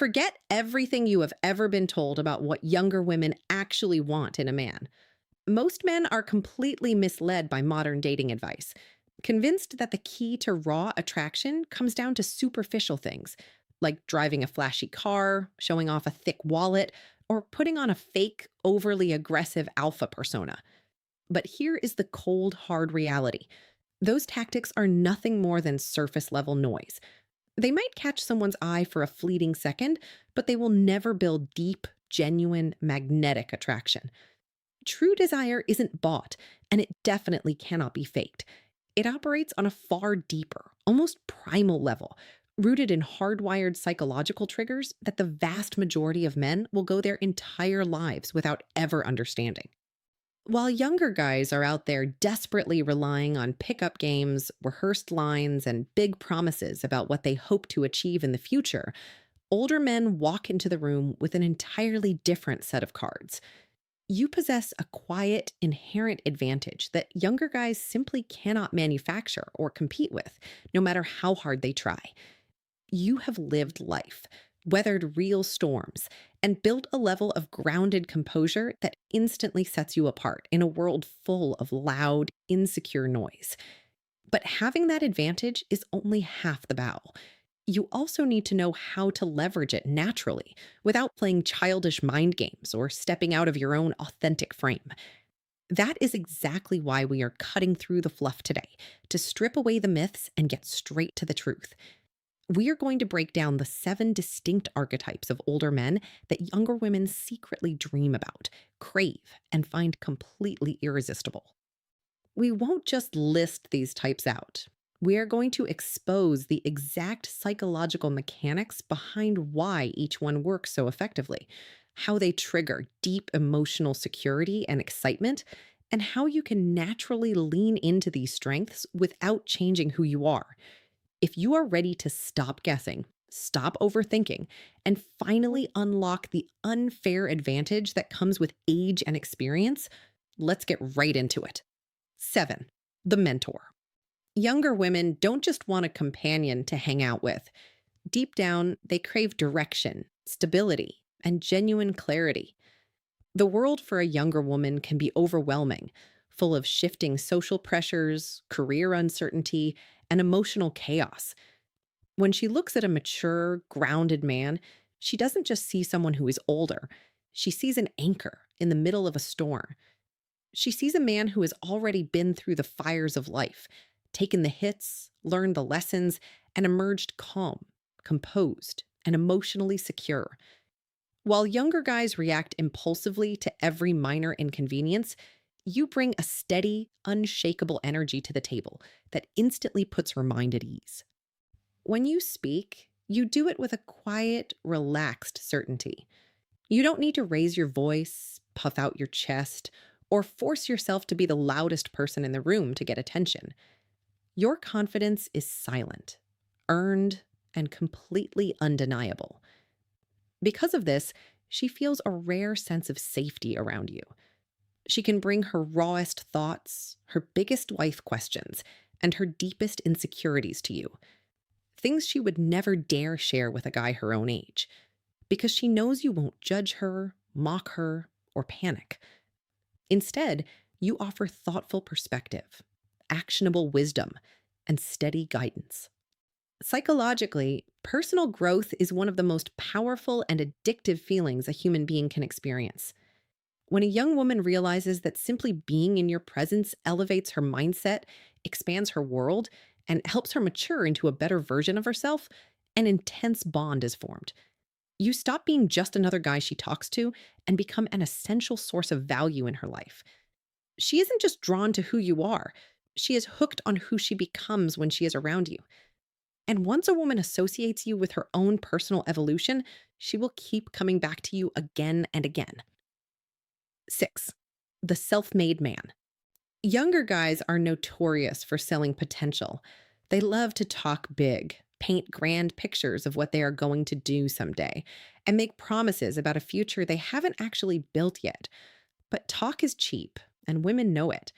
Forget everything you have ever been told about what younger women actually want in a man. Most men are completely misled by modern dating advice, convinced that the key to raw attraction comes down to superficial things, like driving a flashy car, showing off a thick wallet, or putting on a fake, overly aggressive alpha persona. But here is the cold, hard reality. Those tactics are nothing more than surface level noise. They might catch someone's eye for a fleeting second, but they will never build deep, genuine, magnetic attraction. True desire isn't bought, and it definitely cannot be faked. It operates on a far deeper, almost primal level, rooted in hardwired psychological triggers that the vast majority of men will go their entire lives without ever understanding. While younger guys are out there desperately relying on pickup games, rehearsed lines, and big promises about what they hope to achieve in the future, older men walk into the room with an entirely different set of cards. You possess a quiet, inherent advantage that younger guys simply cannot manufacture or compete with, no matter how hard they try. You have lived life, weathered real storms, and built a level of grounded composure that instantly sets you apart in a world full of loud, insecure noise. But having that advantage is only half the battle. You also need to know how to leverage it naturally without playing childish mind games or stepping out of your own authentic frame. That is exactly why we are cutting through the fluff today, to strip away the myths and get straight to the truth. We are going to break down the 7 distinct archetypes of older men that younger women secretly dream about, crave, and find completely irresistible. We won't just list these types out. We are going to expose the exact psychological mechanics behind why each one works so effectively, how they trigger deep emotional security and excitement, and how you can naturally lean into these strengths without changing who you are. If you are ready to stop guessing, stop overthinking, and finally unlock the unfair advantage that comes with age and experience, let's get right into it. 7. The mentor. Younger women don't just want a companion to hang out with. Deep down, they crave direction, stability, and genuine clarity. The world for a younger woman can be overwhelming, full of shifting social pressures, career uncertainty, and emotional chaos. When she looks at a mature, grounded man, she doesn't just see someone who is older. She sees an anchor in the middle of a storm. She sees a man who has already been through the fires of life, taken the hits, learned the lessons, and emerged calm, composed, and emotionally secure. While younger guys react impulsively to every minor inconvenience, you bring a steady, unshakable energy to the table that instantly puts her mind at ease. When you speak, you do it with a quiet, relaxed certainty. You don't need to raise your voice, puff out your chest, or force yourself to be the loudest person in the room to get attention. Your confidence is silent, earned, and completely undeniable. Because of this, she feels a rare sense of safety around you. She can bring her rawest thoughts, her biggest life questions, and her deepest insecurities to you. Things she would never dare share with a guy her own age, because she knows you won't judge her, mock her, or panic. Instead, you offer thoughtful perspective, actionable wisdom, and steady guidance. Psychologically, personal growth is one of the most powerful and addictive feelings a human being can experience. When a young woman realizes that simply being in your presence elevates her mindset, expands her world, and helps her mature into a better version of herself, an intense bond is formed. You stop being just another guy she talks to and become an essential source of value in her life. She isn't just drawn to who you are, she is hooked on who she becomes when she is around you. And once a woman associates you with her own personal evolution, she will keep coming back to you again and again. 6. The self-made man. Younger guys are notorious for selling potential. They love to talk big, paint grand pictures of what they are going to do someday, and make promises about a future they haven't actually built yet. But talk is cheap, and women know it.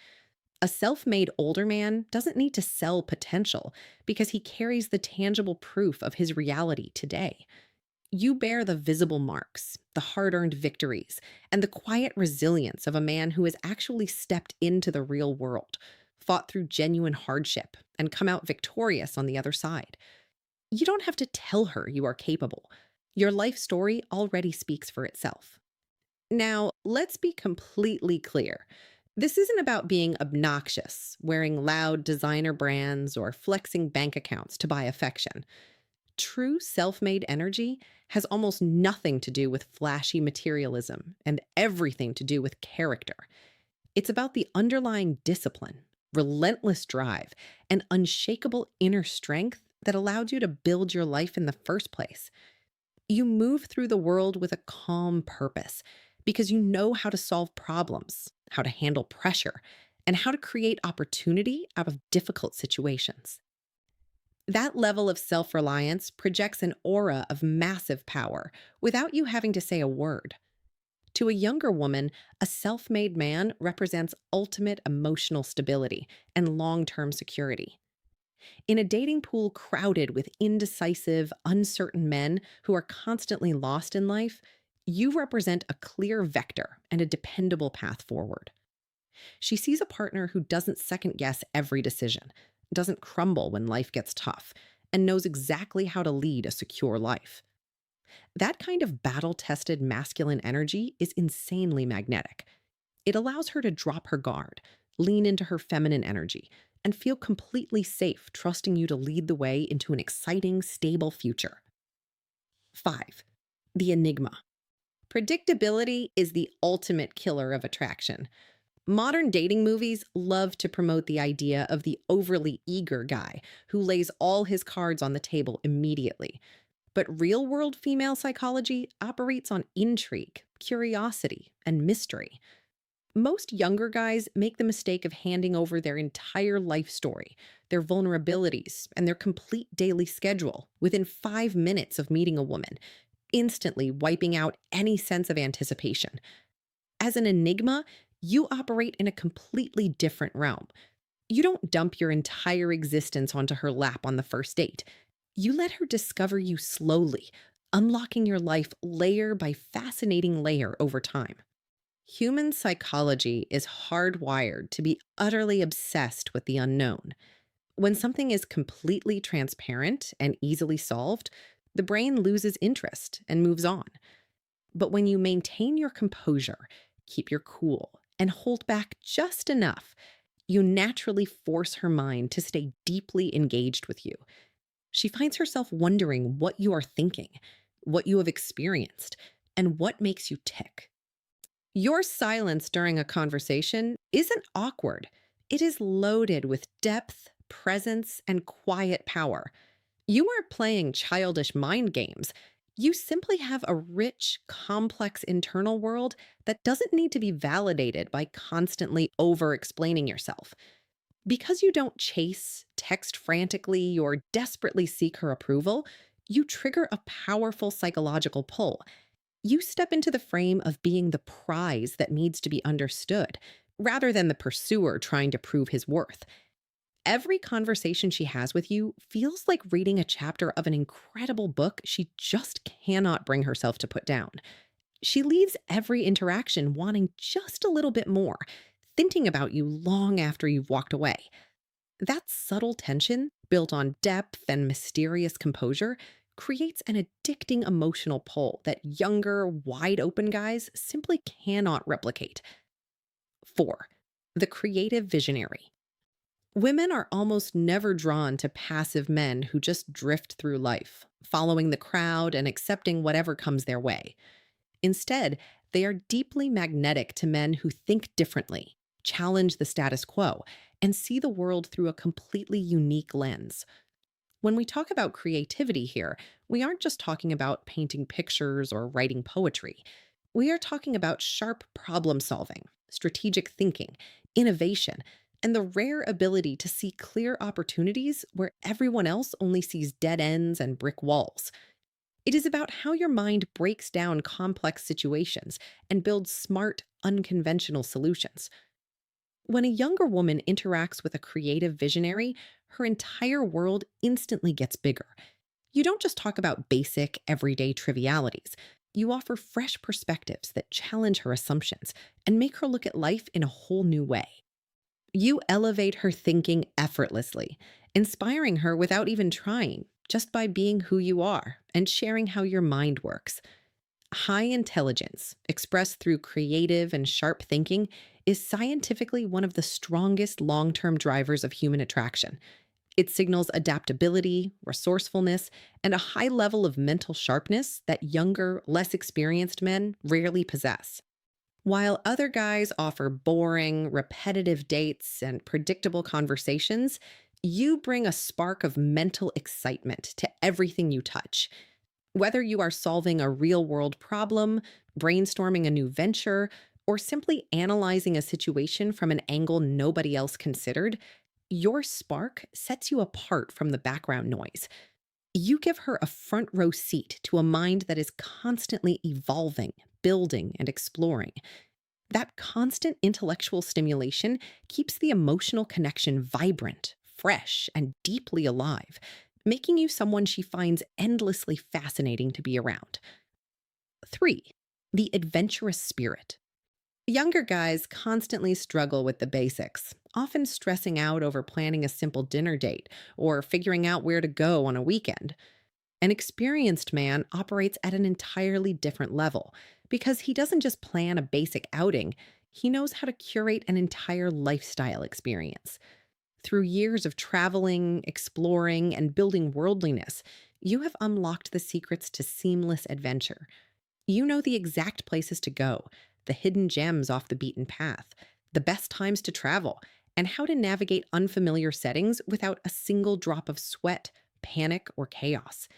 A self-made older man doesn't need to sell potential because he carries the tangible proof of his reality today. You bear the visible marks, the hard earned victories, and the quiet resilience of a man who has actually stepped into the real world, fought through genuine hardship, and come out victorious on the other side. You don't have to tell her you are capable. Your life story already speaks for itself. Now, let's be completely clear. This isn't about being obnoxious, wearing loud designer brands, or flexing bank accounts to buy affection. True self made energy has almost nothing to do with flashy materialism and everything to do with character. It's about the underlying discipline, relentless drive, and unshakable inner strength that allowed you to build your life in the first place. You move through the world with a calm purpose because you know how to solve problems, how to handle pressure, and how to create opportunity out of difficult situations. That level of self reliance projects an aura of massive power without you having to say a word. To a younger woman, a self made man represents ultimate emotional stability and long term security. In a dating pool crowded with indecisive, uncertain men who are constantly lost in life, you represent a clear vector and a dependable path forward. She sees a partner who doesn't second guess every decision, doesn't crumble when life gets tough, and knows exactly how to lead a secure life. That kind of battle tested masculine energy is insanely magnetic. It allows her to drop her guard, lean into her feminine energy, and feel completely safe trusting you to lead the way into an exciting, stable future. 5. The enigma. Predictability is the ultimate killer of attraction. Modern dating movies love to promote the idea of the overly eager guy who lays all his cards on the table immediately. But real world female psychology operates on intrigue, curiosity, and mystery. Most younger guys make the mistake of handing over their entire life story, their vulnerabilities, and their complete daily schedule within 5 minutes of meeting a woman, instantly wiping out any sense of anticipation. As an enigma, you operate in a completely different realm. You don't dump your entire existence onto her lap on the first date. You let her discover you slowly, unlocking your life layer by fascinating layer over time. Human psychology is hardwired to be utterly obsessed with the unknown. When something is completely transparent and easily solved, the brain loses interest and moves on. But when you maintain your composure, keep your cool, and hold back just enough, you naturally force her mind to stay deeply engaged with you. She finds herself wondering what you are thinking, what you have experienced, and what makes you tick. Your silence during a conversation isn't awkward. It is loaded with depth, presence, and quiet power. You aren't playing childish mind games. You simply have a rich, complex internal world that doesn't need to be validated by constantly over explaining yourself. Because you don't chase, text frantically, or desperately seek her approval, you trigger a powerful psychological pull. You step into the frame of being the prize that needs to be understood, rather than the pursuer trying to prove his worth. Every conversation she has with you feels like reading a chapter of an incredible book she just cannot bring herself to put down. She leaves every interaction wanting just a little bit more, thinking about you long after you've walked away. That subtle tension, built on depth and mysterious composure, creates an addicting emotional pull that younger, wide open guys simply cannot replicate. 4. The creative visionary. Women are almost never drawn to passive men who just drift through life, following the crowd and accepting whatever comes their way. Instead, they are deeply magnetic to men who think differently, challenge the status quo, and see the world through a completely unique lens. When we talk about creativity here, we aren't just talking about painting pictures or writing poetry. We are talking about sharp problem solving, strategic thinking, innovation, and the rare ability to see clear opportunities where everyone else only sees dead ends and brick walls. It is about how your mind breaks down complex situations and builds smart, unconventional solutions. When a younger woman interacts with a creative visionary, her entire world instantly gets bigger. You don't just talk about basic, everyday trivialities. You offer fresh perspectives that challenge her assumptions and make her look at life in a whole new way. You elevate her thinking effortlessly, inspiring her without even trying, just by being who you are and sharing how your mind works. High intelligence, expressed through creative and sharp thinking, is scientifically one of the strongest long term drivers of human attraction. It signals adaptability, resourcefulness, and a high level of mental sharpness that younger, less experienced men rarely possess. While other guys offer boring, repetitive dates and predictable conversations, you bring a spark of mental excitement to everything you touch. Whether you are solving a real world problem, brainstorming a new venture, or simply analyzing a situation from an angle nobody else considered, your spark sets you apart from the background noise. You give her a front row seat to a mind that is constantly evolving, building, and exploring. That constant intellectual stimulation keeps the emotional connection vibrant, fresh, and deeply alive, making you someone she finds endlessly fascinating to be around. 3. The adventurous spirit. Younger guys constantly struggle with the basics, often stressing out over planning a simple dinner date or figuring out where to go on a weekend. An experienced man operates at an entirely different level because he doesn't just plan a basic outing, he knows how to curate an entire lifestyle experience. Through years of traveling, exploring, and building worldliness, you have unlocked the secrets to seamless adventure. You know the exact places to go, the hidden gems off the beaten path, the best times to travel, and how to navigate unfamiliar settings without a single drop of sweat, panic, or chaos.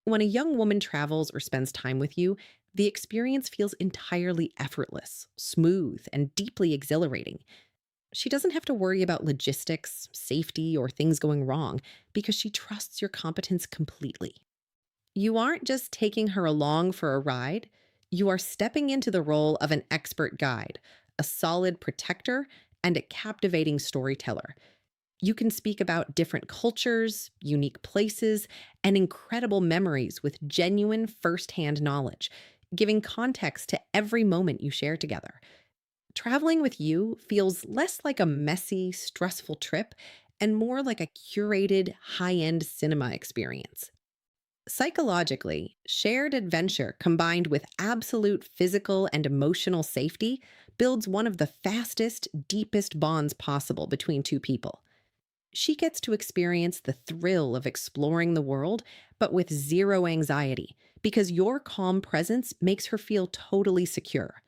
When a young woman travels or spends time with you, the experience feels entirely effortless, smooth, and deeply exhilarating. She doesn't have to worry about logistics, safety, or things going wrong because she trusts your competence completely. You aren't just taking her along for a ride, you are stepping into the role of an expert guide, a solid protector, and a captivating storyteller. You can speak about different cultures, unique places, and incredible memories with genuine firsthand knowledge, giving context to every moment you share together. Traveling with you feels less like a messy, stressful trip and more like a curated, high end cinema experience. Psychologically, shared adventure combined with absolute physical and emotional safety builds one of the fastest, deepest bonds possible between two people. She gets to experience the thrill of exploring the world, but with zero anxiety, because your calm presence makes her feel totally secure.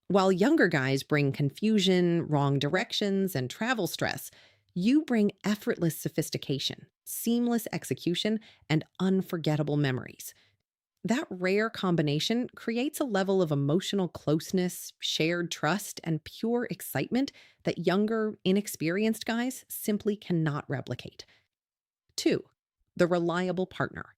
While younger guys bring confusion, wrong directions, and travel stress, you bring effortless sophistication, seamless execution, and unforgettable memories. That rare combination creates a level of emotional closeness, shared trust, and pure excitement that younger, inexperienced guys simply cannot replicate. 2. The reliable partner.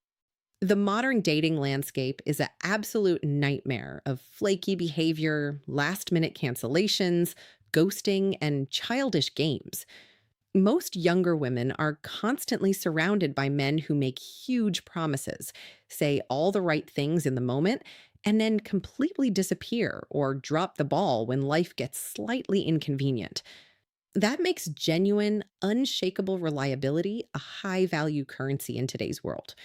The modern dating landscape is an absolute nightmare of flaky behavior, last minute cancellations, ghosting, and childish games. Most younger women are constantly surrounded by men who make huge promises, say all the right things in the moment, and then completely disappear or drop the ball when life gets slightly inconvenient. That makes genuine, unshakable reliability a high value currency in today's world.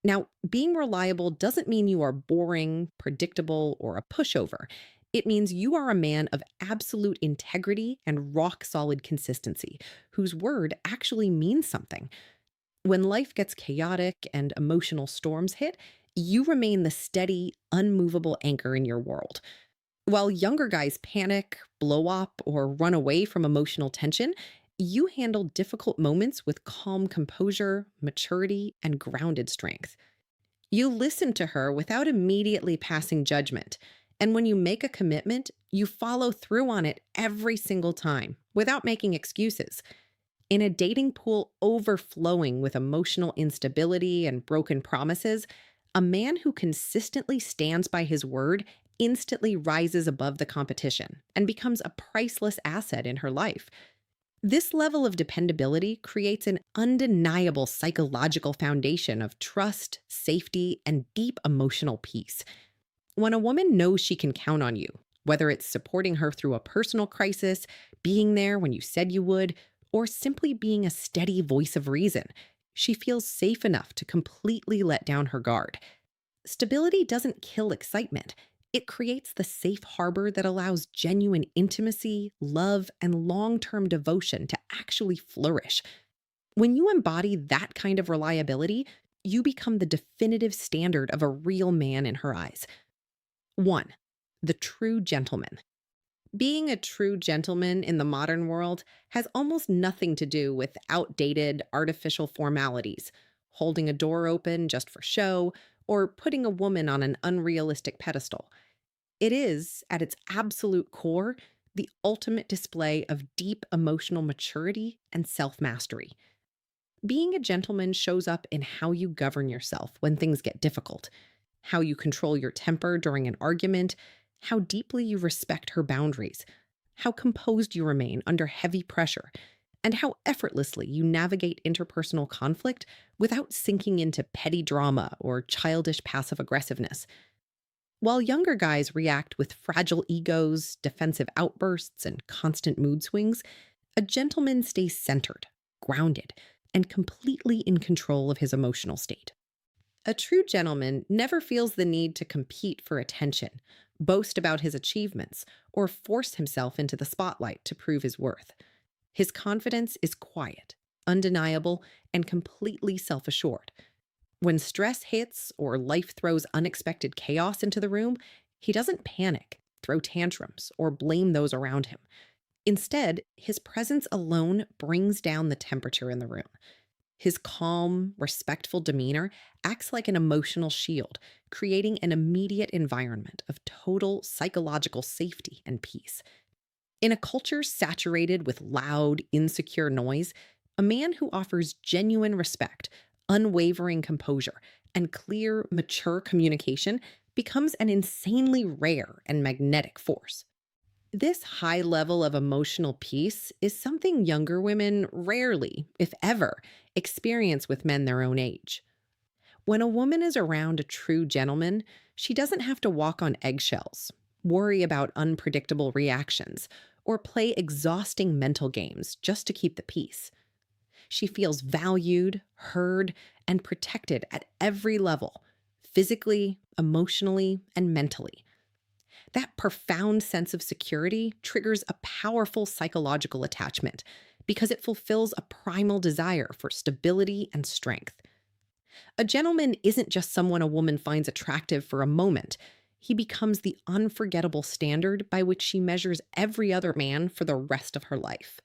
Now, being reliable doesn't mean you are boring, predictable, or a pushover. It means you are a man of absolute integrity and rock solid consistency, whose word actually means something. When life gets chaotic and emotional storms hit, you remain the steady, unmovable anchor in your world. While younger guys panic, blow up, or run away from emotional tension, you handle difficult moments with calm composure, maturity, and grounded strength. You listen to her without immediately passing judgment. And when you make a commitment, you follow through on it every single time without making excuses. In a dating pool overflowing with emotional instability and broken promises, a man who consistently stands by his word instantly rises above the competition and becomes a priceless asset in her life. This level of dependability creates an undeniable psychological foundation of trust, safety, and deep emotional peace. When a woman knows she can count on you, whether it's supporting her through a personal crisis, being there when you said you would, or simply being a steady voice of reason, she feels safe enough to completely let down her guard. Stability doesn't kill excitement. It creates the safe harbor that allows genuine intimacy, love, and long term devotion to actually flourish. When you embody that kind of reliability, you become the definitive standard of a real man in her eyes. 1. The true gentleman. Being a true gentleman in the modern world has almost nothing to do with outdated, artificial formalities, holding a door open just for show, or putting a woman on an unrealistic pedestal. It is, at its absolute core, the ultimate display of deep emotional maturity and self mastery. Being a gentleman shows up in how you govern yourself when things get difficult, how you control your temper during an argument, how deeply you respect her boundaries, how composed you remain under heavy pressure, and how effortlessly you navigate interpersonal conflict without sinking into petty drama or childish passive aggressiveness. While younger guys react with fragile egos, defensive outbursts, and constant mood swings, a gentleman stays centered, grounded, and completely in control of his emotional state. A true gentleman never feels the need to compete for attention, boast about his achievements, or force himself into the spotlight to prove his worth. His confidence is quiet, undeniable, and completely self assured. When stress hits or life throws unexpected chaos into the room, he doesn't panic, throw tantrums, or blame those around him. Instead, his presence alone brings down the temperature in the room. His calm, respectful demeanor acts like an emotional shield, creating an immediate environment of total psychological safety and peace. In a culture saturated with loud, insecure noise, a man who offers genuine respect, unwavering composure, and clear, mature communication becomes an insanely rare and magnetic force. This high level of emotional peace is something younger women rarely, if ever, experience with men their own age. When a woman is around a true gentleman, she doesn't have to walk on eggshells, worry about unpredictable reactions, or play exhausting mental games just to keep the peace. She feels valued, heard, and protected at every level, physically, emotionally, and mentally. That profound sense of security triggers a powerful psychological attachment because it fulfills a primal desire for stability and strength. A gentleman isn't just someone a woman finds attractive for a moment. He becomes the unforgettable standard by which she measures every other man for the rest of her life.